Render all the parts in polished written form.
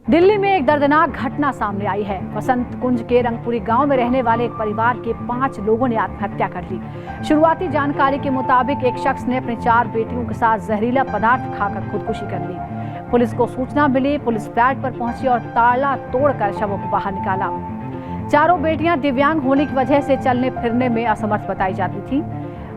दिल्ली में एक दर्दनाक घटना सामने आई है। वसंत कुंज के रंगपुरी गांव में रहने वाले एक परिवार के 5 लोगों ने आत्महत्या कर ली। शुरुआती जानकारी के मुताबिक एक शख्स ने अपनी 4 बेटियों के साथ जहरीला पदार्थ खाकर खुदकुशी कर ली। पुलिस को सूचना मिली, पुलिस फ्लैट पर पहुंची और ताला तोड़कर शवों को बाहर निकाला। चारों बेटियां दिव्यांग होने की वजह से चलने फिरने में असमर्थ बताई जाती थी।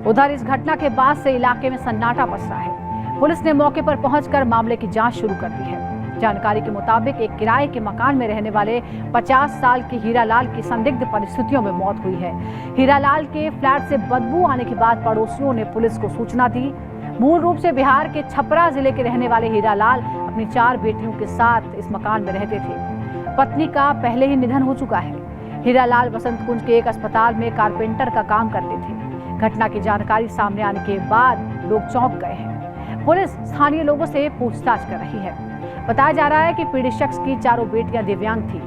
उधर इस घटना के बाद से इलाके में सन्नाटा पस रहा है। पुलिस ने मौके पर पहुंचकर मामले की जांच शुरू कर दी है। जानकारी के मुताबिक एक किराए के मकान में रहने वाले 50 साल के हीरालाल की संदिग्ध परिस्थितियों में मौत हुई है। हीरालाल के फ्लैट से बदबू आने के बाद पड़ोसियों ने पुलिस को सूचना दी। मूल रूप से बिहार के छपरा जिले के रहने वाले हीरालाल अपनी 4 बेटियों के साथ इस मकान में रहते थे। पत्नी का पहले ही निधन हो चुका है। हीरालाल वसंत कुंज के एक अस्पताल में कारपेंटर का काम करते थे। घटना की जानकारी सामने आने के बाद लोग चौंक गए हैं। पुलिस स्थानीय लोगों से पूछताछ कर रही है। बताया जा रहा है कि पीड़ित शख्स की चारों बेटियां दिव्यांग थी।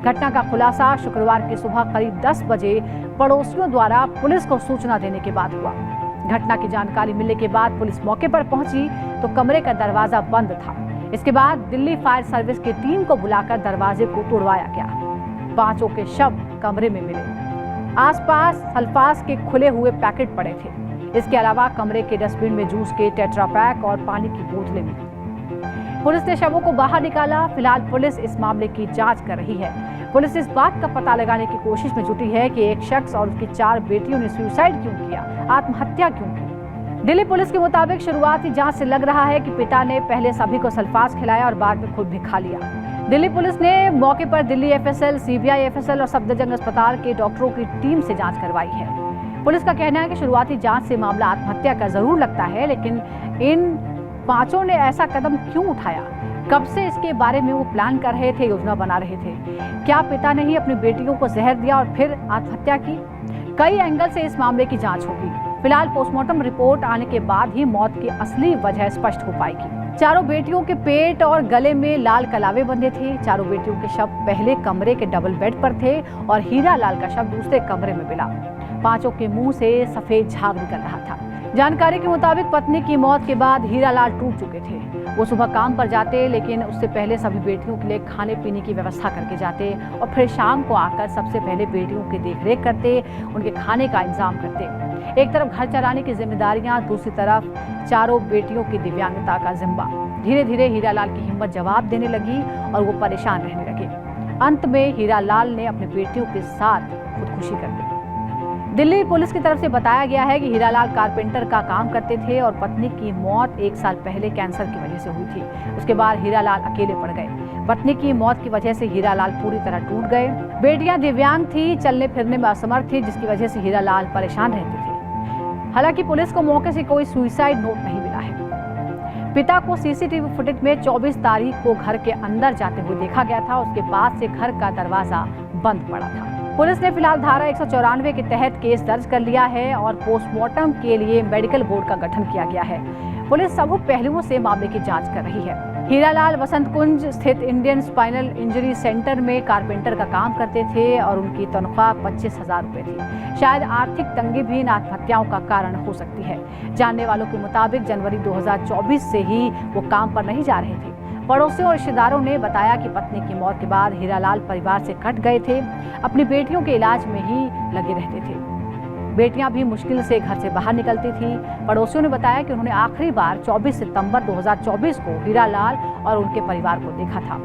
घटना का खुलासा शुक्रवार की सुबह करीब 10 बजे पड़ोसियों द्वारा पुलिस को सूचना देने के बाद हुआ। घटना की जानकारी मिलने के बाद पुलिस मौके पर पहुंची तो कमरे का दरवाजा बंद था। इसके बाद दिल्ली फायर सर्विस की टीम को बुलाकर दरवाजे को तोड़वाया गया। 5 के शव कमरे में मिले। आसपास सल्फास के खुले हुए पैकेट पड़े थे। इसके अलावा कमरे के डस्टबिन में जूस के टेट्रा पैक और पानी की बोतलें मिली। पुलिस ने शवों को बाहर निकाला। फिलहाल पुलिस इस मामले की जांच कर रही है। पुलिस इस बात का पता लगाने की कोशिश में जुटी है कि एक शख्स और उसकी 4 बेटियों ने सुसाइड क्यों किया, आत्महत्या क्यों की। दिल्ली पुलिस के मुताबिक शुरुआती जांच से लग रहा है कि पिता ने पहले सभी को सल्फास खिलाया और बाद में खुद भी खा लिया। दिल्ली पुलिस ने मौके पर दिल्ली एफएसएल, सीबीआई एफएसएल और सफदरजंग अस्पताल के डॉक्टरों की टीम से जांच करवाई है। पुलिस का कहना है कि शुरुआती जांच से मामला आत्महत्या का जरूर लगता है, लेकिन इन 5 ने ऐसा कदम क्यों उठाया? कब से इसके बारे में वो प्लान कर रहे थे, योजना बना रहे थे? क्या पिता ने ही अपनी बेटियों को जहर दिया और फिर आत्महत्या की? कई एंगल से इस मामले की जांच होगी। फिलहाल पोस्टमार्टम रिपोर्ट आने के बाद ही मौत की असली वजह स्पष्ट हो पाएगी। चारों बेटियों के पेट और गले में लाल कलावे बंधे थे। चारों बेटियों के शव पहले कमरे के डबल बेड पर थे और हीरालाल का शव दूसरे कमरे में मिला। 5 के मुंह से सफेद झाग निकल रहा था। जानकारी के मुताबिक पत्नी की मौत के बाद हीरालाल टूट चुके थे। वो सुबह काम पर जाते, लेकिन उससे पहले सभी बेटियों के लिए खाने पीने की व्यवस्था करके जाते और फिर शाम को आकर सबसे पहले बेटियों की देखरेख करते, उनके खाने का इंतजाम करते। एक तरफ घर चलाने की जिम्मेदारियां, दूसरी तरफ चारों बेटियों की दिव्यांगता का जिम्मा। धीरे धीरे हीरालाल की हिम्मत जवाब देने लगी और वो परेशान रहने लगे। अंत में हीरालाल ने अपनी बेटियों के साथ खुदकुशी कर ली। दिल्ली पुलिस की तरफ से बताया गया है कि हीरालाल कारपेंटर का काम करते थे और पत्नी की मौत 1 साल पहले कैंसर की वजह से हुई थी। उसके बाद हीरालाल अकेले पड़ गए। पत्नी की मौत की वजह से हीरालाल पूरी तरह टूट गए। बेटियां दिव्यांग थी, चलने फिरने में असमर्थ थी, जिसकी वजह से हीरालाल परेशान रहते थे। हालांकि पुलिस को मौके से कोई सुसाइड नोट नहीं मिला है। पिता को सीसीटीवी फुटेज में 24 तारीख को घर के अंदर जाते हुए देखा गया था। उसके बाद से घर का दरवाजा बंद पड़ा था। पुलिस ने फिलहाल धारा 194 के तहत केस दर्ज कर लिया है और पोस्टमार्टम के लिए मेडिकल बोर्ड का गठन किया गया है। पुलिस सब पहलुओं से मामले की जांच कर रही है। हीरालाल वसंत कुंज स्थित इंडियन स्पाइनल इंजरी सेंटर में कारपेंटर का काम करते थे और उनकी तनख्वाह 25,000 रुपए थी। शायद आर्थिक तंगी भी इन आत्महत्याओं का कारण हो सकती है। जानने वालों के मुताबिक जनवरी 2024 से ही वो काम पर नहीं जा रहे थे। पड़ोसियों और रिश्तेदारों ने बताया कि पत्नी की मौत के बाद हीरालाल परिवार से कट गए थे। अपनी बेटियों के इलाज में ही लगे रहते थे। बेटियां भी मुश्किल से घर से बाहर निकलती थी। पड़ोसियों ने बताया कि उन्होंने आखिरी बार 24 सितंबर 2024 को हीरालाल और उनके परिवार को देखा था।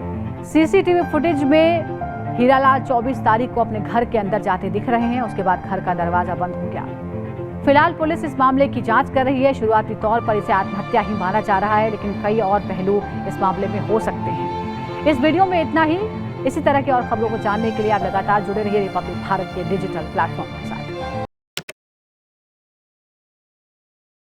सीसीटीवी फुटेज में हीरालाल 24 तारीख को अपने घर के अंदर जाते दिख रहे हैं। उसके बाद घर का दरवाजा बंद हो गया। फिलहाल पुलिस इस मामले की जांच कर रही है। शुरुआती तौर पर इसे आत्महत्या ही माना जा रहा है, लेकिन कई और पहलू इस मामले में हो सकते हैं। इस वीडियो में इतना ही। इसी तरह की और खबरों को जानने के लिए आप लगातार जुड़े रहिए रिपब्लिक भारत के डिजिटल प्लेटफॉर्म पर।